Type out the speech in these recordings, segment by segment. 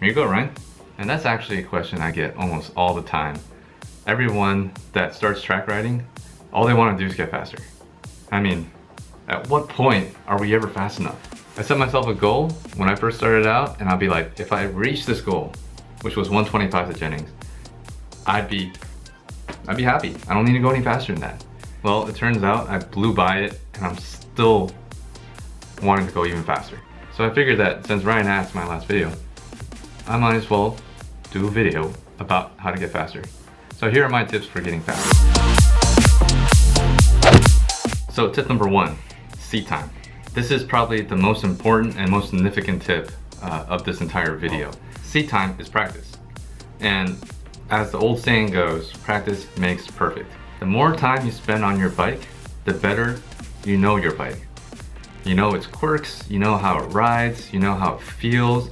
Here you go, Ryan. And that's actually a question I get almost all the time. Everyone that starts track riding, all they want to do is get faster. I mean, at what point are we ever fast enough? I set myself a goal when I first started out, and I'll be like, if I reach this goal, which was 125 to Jennings, I'd be happy. I don't need to go any faster than that. Well, it turns out I blew by it, and I'm still wanting to go even faster. So I figured that since Ryan asked my last video, I might as well do a video about how to get faster. So here are my tips for getting faster. So tip number 1, seat time. This is probably the most important and most significant tip of this entire video. Seat time is practice. And as the old saying goes, practice makes perfect. The more time you spend on your bike, the better you know your bike. You know its quirks, you know how it rides, you know how it feels,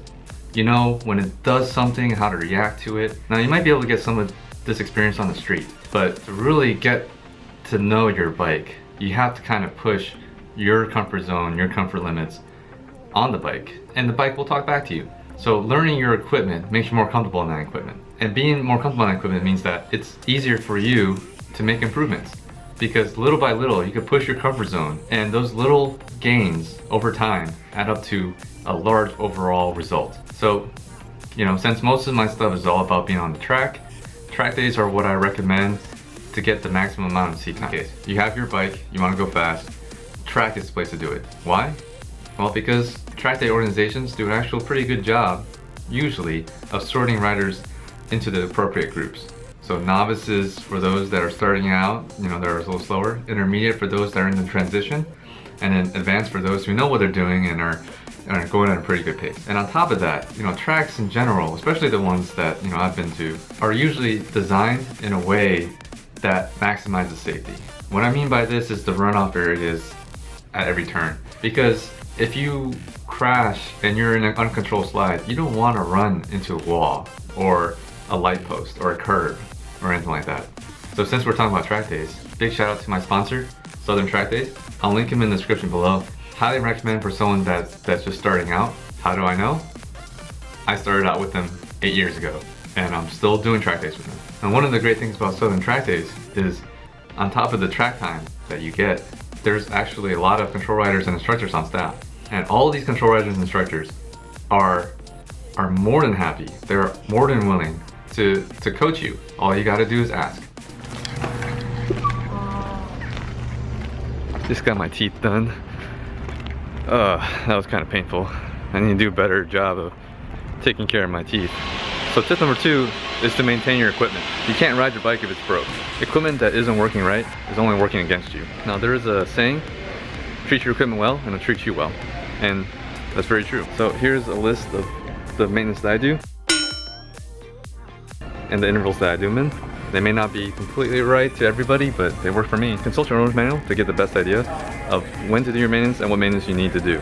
you know when it does something, how to react to it. Now you might be able to get some of this experience on the street, but to really get to know your bike, you have to kind of push your comfort zone, your comfort limits on the bike, and the bike will talk back to you. So learning your equipment makes you more comfortable in that equipment. And being more comfortable in that equipment means that it's easier for you to make improvements, because little by little you can push your comfort zone, and those little gains over time add up to a large overall result. So, you know, since most of my stuff is all about being on the track days are what I recommend to get the maximum amount of seat time. Okay, you have your bike, you want to go fast, track is the place to do it. Why? Well, because track day organizations do an actual pretty good job, usually, of sorting riders into the appropriate groups. So novices for those that are starting out, you know, they're a little slower, intermediate for those that are in the transition, and then advanced for those who know what they're doing and are going at a pretty good pace. And on top of that, you know, tracks in general, especially the ones that, you know, I've been to, are usually designed in a way that maximizes safety. What I mean by this is the runoff areas at every turn. Because if you crash and you're in an uncontrolled slide, you don't want to run into a wall or a light post or a curb or anything like that. So since we're talking about track days, big shout out to my sponsor, Southern Track Days. I'll link him in the description below. Highly recommend for someone that's just starting out. How do I know? I started out with them 8 years ago, and I'm still doing track days with them. And one of the great things about Southern Track Days is, on top of the track time that you get, there's actually a lot of control riders and instructors on staff. And all of these control riders and instructors are more than happy. They're more than willing to coach you. All you gotta do is ask. Just got my teeth done. That was kind of painful. I need to do a better job of taking care of my teeth. So tip number 2 is to maintain your equipment. You can't ride your bike if it's broke. Equipment that isn't working right is only working against you. Now there is a saying, treat your equipment well and it'll treat you well. And that's very true. So here's a list of the maintenance that I do and the intervals that I do them in. They may not be completely right to everybody, but they work for me. Consult your owner's manual to get the best idea of when to do your maintenance and what maintenance you need to do.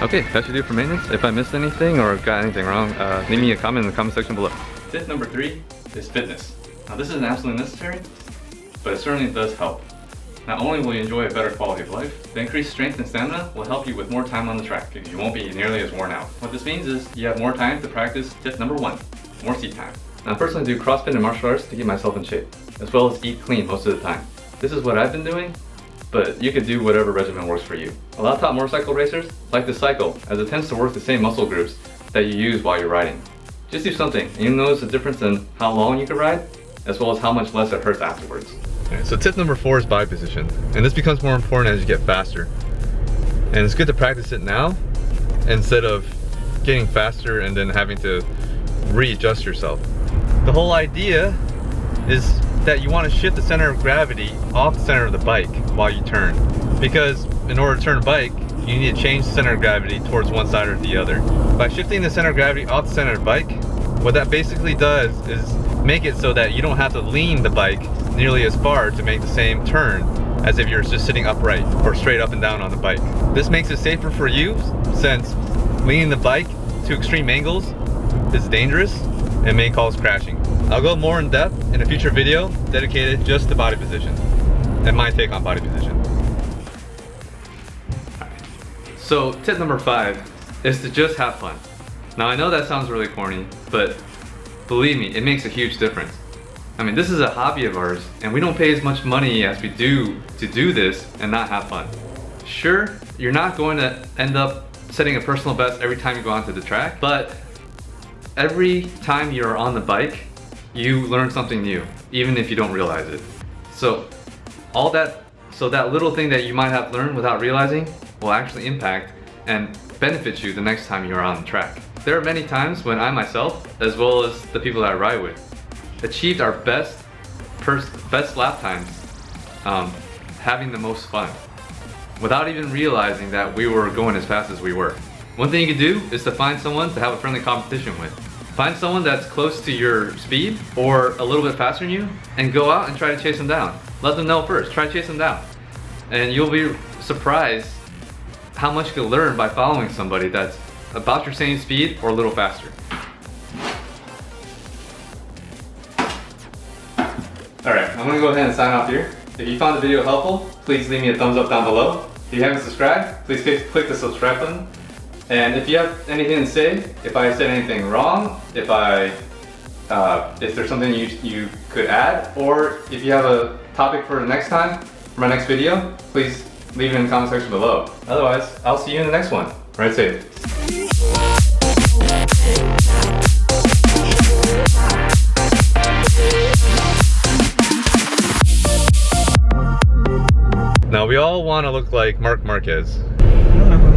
Okay, that should do it for maintenance. If I missed anything or got anything wrong, leave me a comment in the comment section below. Tip number 3 is fitness. Now this isn't absolutely necessary, but it certainly does help. Not only will you enjoy a better quality of life, the increased strength and stamina will help you with more time on the track. You won't be nearly as worn out. What this means is you have more time to practice tip number 1, more seat time. Now I personally do CrossFit and martial arts to keep myself in shape, as well as eat clean most of the time. This is what I've been doing, but you could do whatever regimen works for you. A lot of top motorcycle racers like to cycle, as it tends to work the same muscle groups that you use while you're riding. Just do something, and you'll notice the difference in how long you can ride, as well as how much less it hurts afterwards. Alright, so tip number 4 is body position, and this becomes more important as you get faster. And it's good to practice it now, instead of getting faster and then having to readjust yourself. The whole idea is that you want to shift the center of gravity off the center of the bike while you turn. Because in order to turn a bike, you need to change the center of gravity towards one side or the other. By shifting the center of gravity off the center of the bike, what that basically does is make it so that you don't have to lean the bike nearly as far to make the same turn as if you're just sitting upright or straight up and down on the bike. This makes it safer for you, since leaning the bike to extreme angles is dangerous and may cause crashing. I'll go more in depth in a future video dedicated just to body position and my take on body position. So tip number 5 is to just have fun. Now I know that sounds really corny, but believe me, it makes a huge difference. I mean, this is a hobby of ours, and we don't pay as much money as we do to do this and not have fun. Sure, you're not going to end up setting a personal best every time you go onto the track, but every time you're on the bike, you learn something new, even if you don't realize it. So that little thing that you might have learned without realizing will actually impact and benefit you the next time you're on the track. There are many times when I myself, as well as the people that I ride with, achieved our best lap times, having the most fun, without even realizing that we were going as fast as we were. One thing you can do is to find someone to have a friendly competition with. Find someone that's close to your speed or a little bit faster than you, and go out and try to chase them down. Let them know first, try to chase them down. And you'll be surprised how much you can learn by following somebody that's about your same speed or a little faster. Alright, I'm gonna go ahead and sign off here. If you found the video helpful, please leave me a thumbs up down below. If you haven't subscribed, please click the subscribe button. And if you have anything to say, if I said anything wrong, if there's something you could add, or if you have a topic for the next time, for my next video, please leave it in the comment section below. Otherwise, I'll see you in the next one. Ride safe. Now we all want to look like Marc Marquez. I don't know.